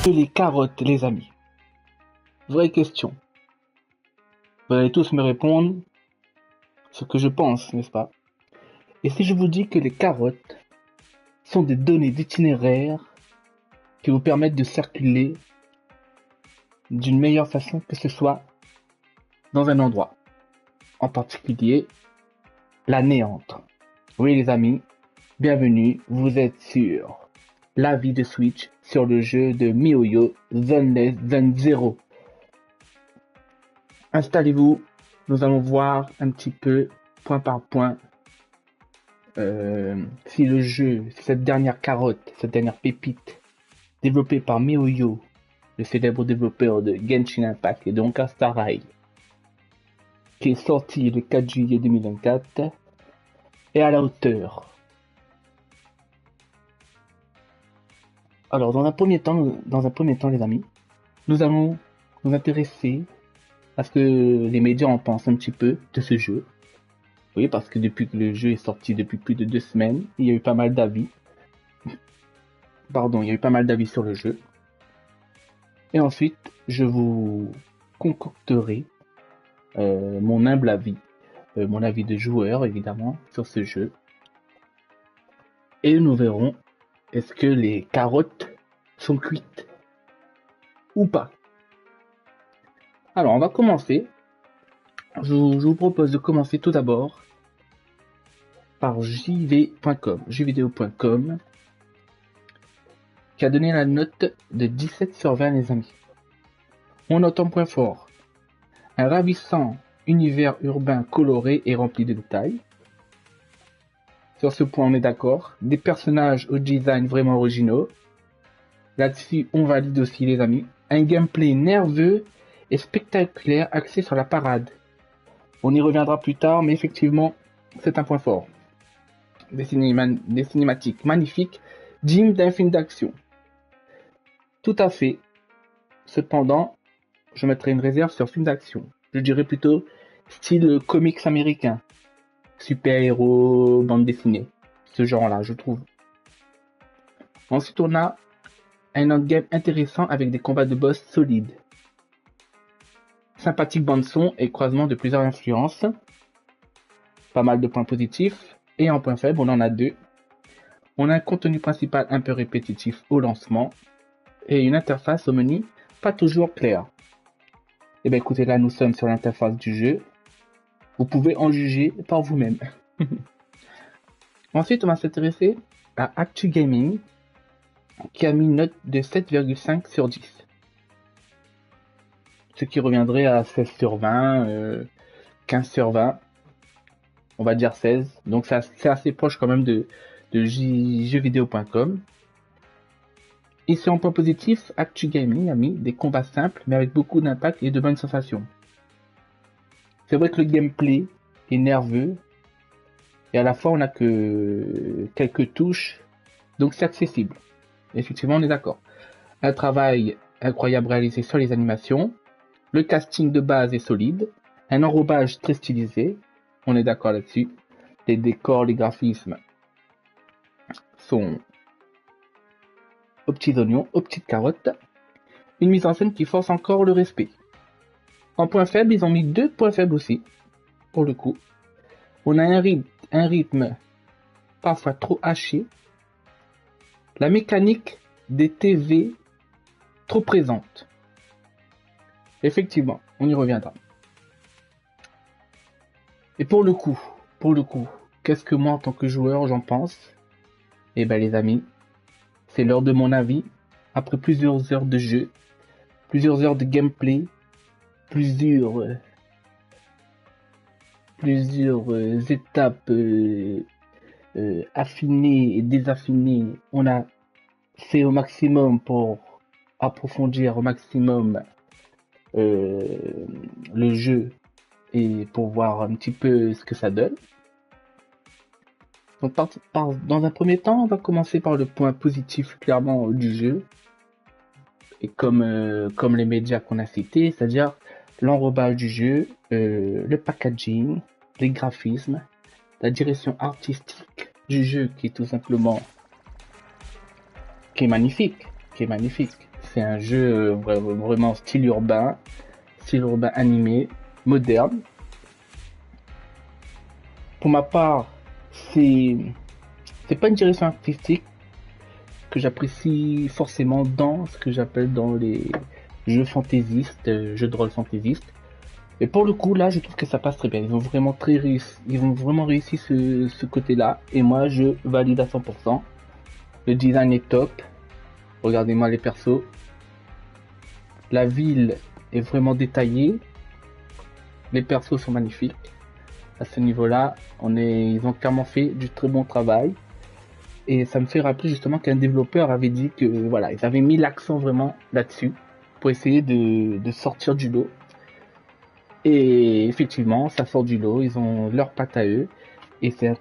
que les carottes, les amis? Vraie question. Vous allez tous me répondre ce que je pense, n'est-ce pas? Et si je vous dis que les carottes sont des données d'itinéraire qui vous permettent de circuler d'une meilleure façon que ce soit dans un endroit, en particulier la néante. Oui les amis, bienvenue, vous êtes sur l'avis de Switch sur le jeu de MiHoYo Zoneless Zone 0. Installez-vous, nous allons voir un petit peu, point par point, si le jeu, si cette dernière carotte, cette dernière pépite, développée par MiHoYo, le célèbre développeur de Genshin Impact et de Honkai Star Rail, qui est sorti le 4 juillet 2024, est à la hauteur. Alors, dans un premier temps, les amis, nous allons nous intéresser à ce que les médias en pensent un petit peu de ce jeu. Oui, parce que depuis que le jeu est sorti depuis plus de 2 semaines, il y a eu pas mal d'avis. Il y a eu pas mal d'avis sur le jeu. Et ensuite, je vous concocterai mon humble avis, mon avis de joueur évidemment, sur ce jeu. Et nous verrons est-ce que les carottes sont cuites ou pas. Alors, on va commencer. Je vous propose de commencer tout d'abord par jvvideo.com, qui a donné la note de 17 sur 20 les amis. On note en point fort un ravissant univers urbain coloré et rempli de détails. Sur ce point on est d'accord. Des personnages au design vraiment originaux. Là-dessus on valide aussi les amis. Un gameplay nerveux et spectaculaire axé sur la parade. On y reviendra plus tard, mais effectivement c'est un point fort. Des cinématiques magnifiques, dignes d'un film d'action. Tout à fait. Cependant, je mettrai une réserve sur film d'action. Je dirais plutôt style comics américain. Super-héros, bande dessinée. Ce genre-là, je trouve. Ensuite, on a un endgame intéressant avec des combats de boss solides. Sympathique bande-son et croisement de plusieurs influences. Pas mal de points positifs. Et en point faible, on en a 2. On a un contenu principal un peu répétitif au lancement. Et une interface au menu pas toujours claire. Et bien écoutez, là nous sommes sur l'interface du jeu. Vous pouvez en juger par vous-même. Ensuite, on va s'intéresser à Actu Gaming, qui a mis une note de 7,5 sur 10. Ce qui reviendrait à 16 sur 20, 15 sur 20. On va dire 16. Donc c'est assez proche quand même de jvvideo.com. Ici en point positif, Actu Gaming a mis des combats simples mais avec beaucoup d'impact et de bonnes sensations. C'est vrai que le gameplay est nerveux et à la fois on a que quelques touches, donc c'est accessible. Effectivement on est d'accord. Un travail incroyable réalisé sur les animations, le casting de base est solide, un enrobage très stylisé, on est d'accord là-dessus. Les décors, les graphismes sont aux petits oignons, aux petites carottes. Une mise en scène qui force encore le respect. En point faible, ils ont mis 2 points faibles aussi, pour le coup. On a un rythme parfois trop haché. La mécanique des TV trop présente. Effectivement, on y reviendra. Et pour le coup, qu'est-ce que moi en tant que joueur j'en pense? Eh ben les amis, c'est l'heure de mon avis. Après plusieurs heures de jeu, plusieurs heures de gameplay, plusieurs étapes affinées et désaffinées, on a fait au maximum pour approfondir au maximum le jeu et pour voir un petit peu ce que ça donne. Donc dans un premier temps, on va commencer par le point positif clairement du jeu. Et comme les médias qu'on a cités, c'est-à-dire l'enrobage du jeu, le packaging, les graphismes, la direction artistique du jeu qui est tout simplement qui est magnifique. c'est un jeu vraiment style urbain animé, moderne. Pour ma part, c'est pas une direction artistique que j'apprécie forcément dans ce que j'appelle dans les jeux fantaisistes, jeux de rôle fantaisistes. Et pour le coup, là, je trouve que ça passe très bien. Ils ont vraiment réussi ce côté-là. Et moi, je valide à 100%. Le design est top. Regardez-moi les persos. La ville est vraiment détaillée. Les persos sont magnifiques. À ce niveau-là, ils ont clairement fait du très bon travail. Et ça me fait rappeler justement qu'un développeur avait dit que voilà, ils avaient mis l'accent vraiment là-dessus pour essayer de sortir du lot. Et effectivement, ça sort du lot, ils ont leur patte à eux. Et c'est un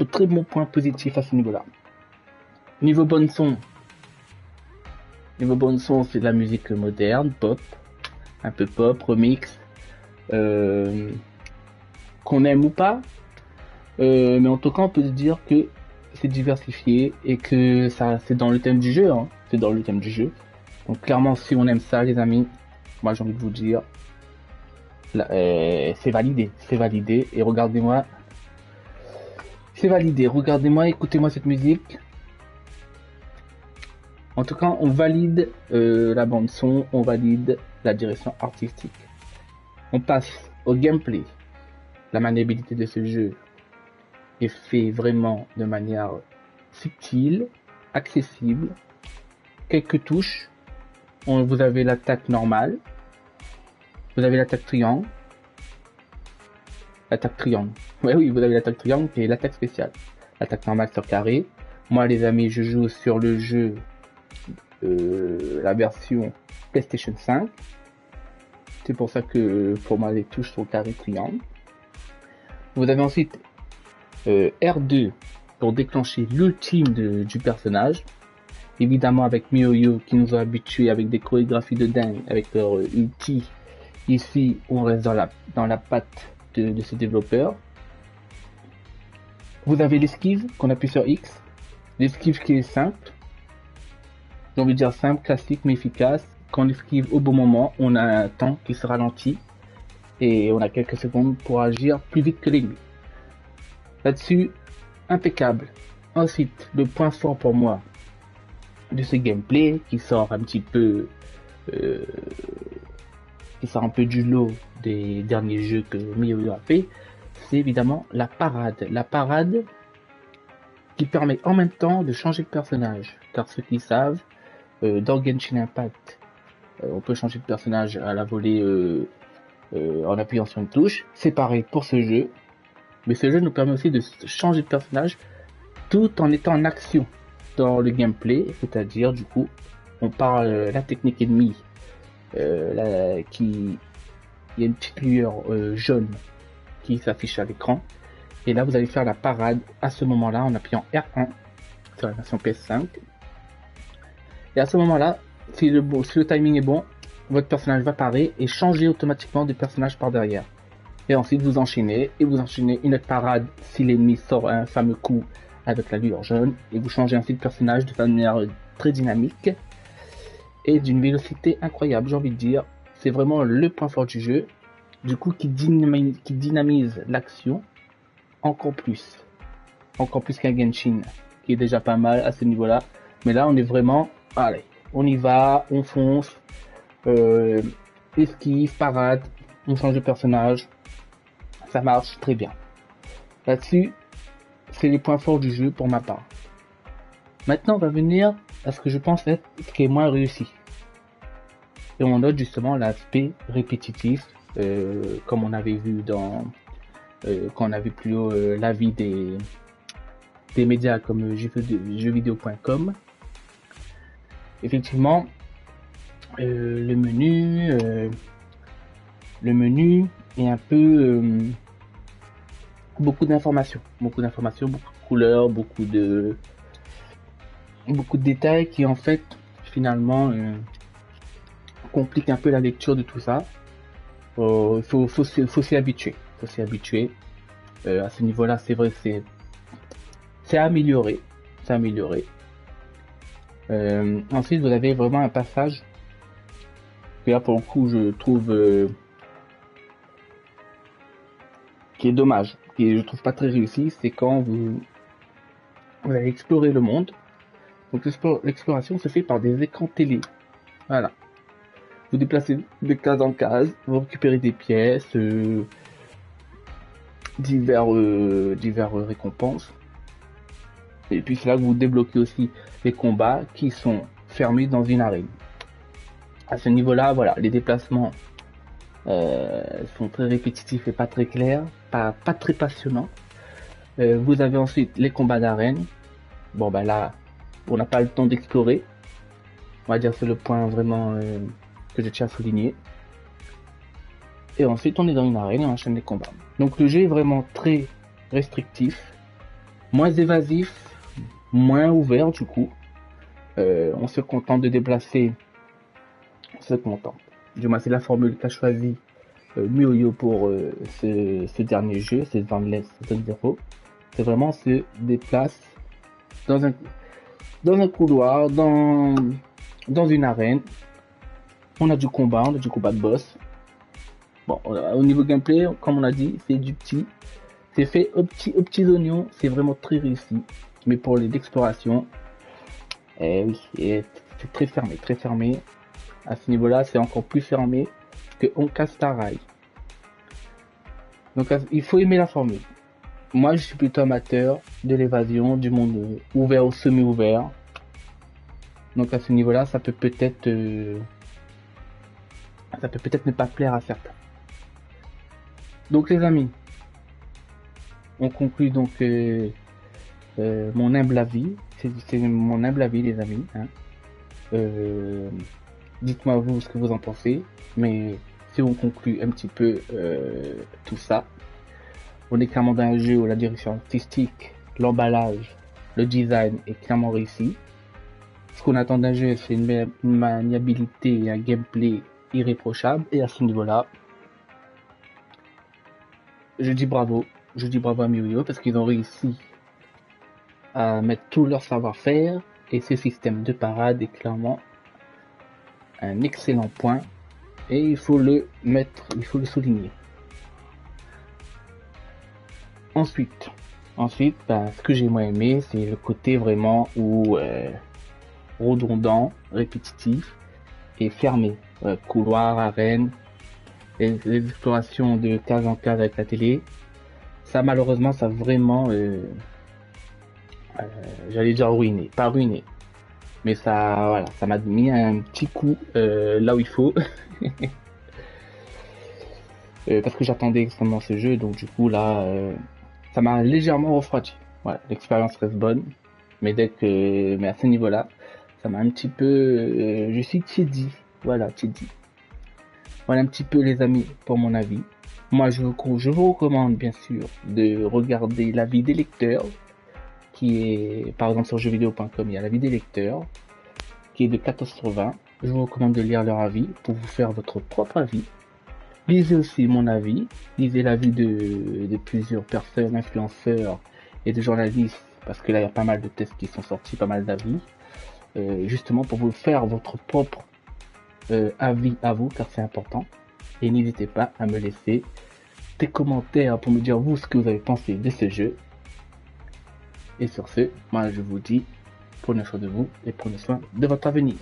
très bon point positif à ce niveau-là. Niveau bonne son, c'est de la musique moderne, pop, un peu pop, remix, qu'on aime ou pas. Mais en tout cas, on peut se dire que c'est diversifié et que ça, c'est dans le thème du jeu, hein. C'est dans le thème du jeu. Donc clairement, si on aime ça, les amis, moi j'ai envie de vous dire, c'est validé. Et regardez-moi, c'est validé. Regardez-moi, écoutez-moi cette musique. En tout cas, on valide la bande son, on valide la direction artistique. On passe au gameplay. La maniabilité de ce jeu est fait vraiment de manière subtile, accessible. Quelques touches. Vous avez l'attaque normale. Vous avez l'attaque triangle. Ouais, oui, vous avez l'attaque triangle et l'attaque spéciale. L'attaque normale sur carré. Moi, les amis, je joue sur le jeu, la version PlayStation 5. C'est pour ça que pour moi, les touches sont carré triangle. Vous avez ensuite R2 pour déclencher l'ultime du personnage. Évidemment avec MiHoYo qui nous a habitués avec des chorégraphies de dingue, avec leur ulti. Ici, on reste dans la patte de ce développeur. Vous avez l'esquive qu'on appuie sur X. L'esquive qui est simple. J'ai envie de dire simple, classique mais efficace. Quand on esquive au bon moment, on a un temps qui se ralentit. Et on a quelques secondes pour agir plus vite que l'ennemi. Là-dessus, impeccable. Ensuite, le point fort pour moi de ce gameplay qui sort un petit peu du lot des derniers jeux que MiHoYo a fait, c'est évidemment la parade. La parade qui permet en même temps de changer de personnage. Car ceux qui savent, dans Genshin Impact, on peut changer de personnage à la volée en appuyant sur une touche. C'est pareil pour ce jeu. Mais ce jeu nous permet aussi de changer de personnage tout en étant en action dans le gameplay, c'est-à-dire du coup on parle la technique ennemie, il y a une petite lueur jaune qui s'affiche à l'écran et là vous allez faire la parade à ce moment-là en appuyant R1 sur la version PS5 et à ce moment-là si le timing est bon, votre personnage va parer et changer automatiquement de personnage par derrière. Et ensuite vous enchaînez une autre parade si l'ennemi sort un fameux coup avec la lueur jaune et vous changez ainsi de personnage de manière très dynamique et d'une vélocité incroyable. J'ai envie de dire, c'est vraiment le point fort du jeu, du coup qui dynamise l'action encore plus qu'un Genshin qui est déjà pas mal à ce niveau-là. Mais là on est vraiment, allez, on y va, on fonce, esquive, parade, on change de personnage. Ça marche très bien. Là-dessus, c'est les points forts du jeu pour ma part. Maintenant, on va venir à ce que je pense être ce qui est moins réussi. Et on note justement l'aspect répétitif, comme on avait vu quand on a vu plus haut l'avis des médias comme jeuxvideo.com. Effectivement, le menu est un peu beaucoup d'informations, beaucoup de couleurs, beaucoup de détails qui en fait finalement compliquent un peu la lecture de tout ça. Faut s'y habituer, à ce niveau-là. C'est vrai, c'est amélioré. Ensuite, vous avez vraiment un passage Et là, pour le coup, je trouve qui est dommage, et je trouve pas très réussi, c'est quand vous allez explorer le monde. Donc l'exploration se fait par des écrans télé. Voilà. Vous déplacez de case en case, vous récupérez des pièces, divers récompenses. Et puis c'est là que vous débloquez aussi les combats qui sont fermés dans une arène. À ce niveau-là, voilà, les déplacements sont très répétitifs et pas très clairs, pas très passionnants. Vous avez ensuite les combats d'arène. Bon bah là, on n'a pas le temps d'explorer. On va dire que c'est le point vraiment que je tiens à souligner. Et ensuite on est dans une arène et on enchaîne les combats. Donc le jeu est vraiment très restrictif, moins évasif, moins ouvert du coup. On se contente de déplacer, on se contente. Du moins c'est la formule qu'a choisi MiHoYo pour ce dernier jeu, c'est Endless Zone Zero. C'est vraiment on se déplace dans un couloir, dans une arène. On a du combat de boss. Bon, au niveau gameplay, comme on a dit, c'est du petit. C'est fait aux petits oignons, c'est vraiment très réussi. Mais pour les explorations, oui, c'est très fermé, très fermé. À ce niveau-là, c'est encore plus fermé que Honkai Star Rail. Donc, il faut aimer la formule. Moi, je suis plutôt amateur de l'évasion, du monde ouvert ou semi-ouvert. Donc, à ce niveau-là, ça peut peut-être ne pas plaire à certains. Donc, les amis, on conclut donc mon humble avis. C'est mon humble avis, les amis. Hein. Dites-moi vous ce que vous en pensez. Mais si on conclut un petit peu tout ça, on est clairement dans un jeu où la direction artistique, l'emballage, le design est clairement réussi. Ce qu'on attend d'un jeu, c'est une maniabilité et un gameplay irréprochable. Et à ce niveau-là, je dis bravo à MiHoYo parce qu'ils ont réussi à mettre tout leur savoir-faire et ce système de parade est clairement un excellent point et il faut le souligner. Ensuite, ce que j'ai moins aimé, c'est le côté vraiment où redondant, répétitif et fermé. Couloir, arène, les explorations de case en case avec la télé. Ça malheureusement, ça a vraiment, j'allais dire ruiné, pas ruiné, mais ça, voilà, ça m'a mis un petit coup là où il faut. Parce que j'attendais extrêmement ce jeu, donc du coup là, ça m'a légèrement refroidi. Voilà, l'expérience reste bonne, mais mais à ce niveau-là, ça m'a un petit peu, je suis tiédi, voilà, tiédi. Voilà un petit peu les amis pour mon avis. Moi je vous recommande bien sûr de regarder l'avis des lecteurs, qui est par exemple sur jeuxvideo.com, il y a l'avis des lecteurs, qui est de 14 sur 20. Je vous recommande de lire leur avis pour vous faire votre propre avis. Lisez aussi mon avis, lisez l'avis de plusieurs personnes, influenceurs et de journalistes, parce que là il y a pas mal de tests qui sont sortis, pas mal d'avis, justement pour vous faire votre propre avis à vous, car c'est important. Et n'hésitez pas à me laisser des commentaires pour me dire vous ce que vous avez pensé de ce jeu. Et sur ce, moi je vous dis, prenez soin de vous et prenez soin de votre avenir.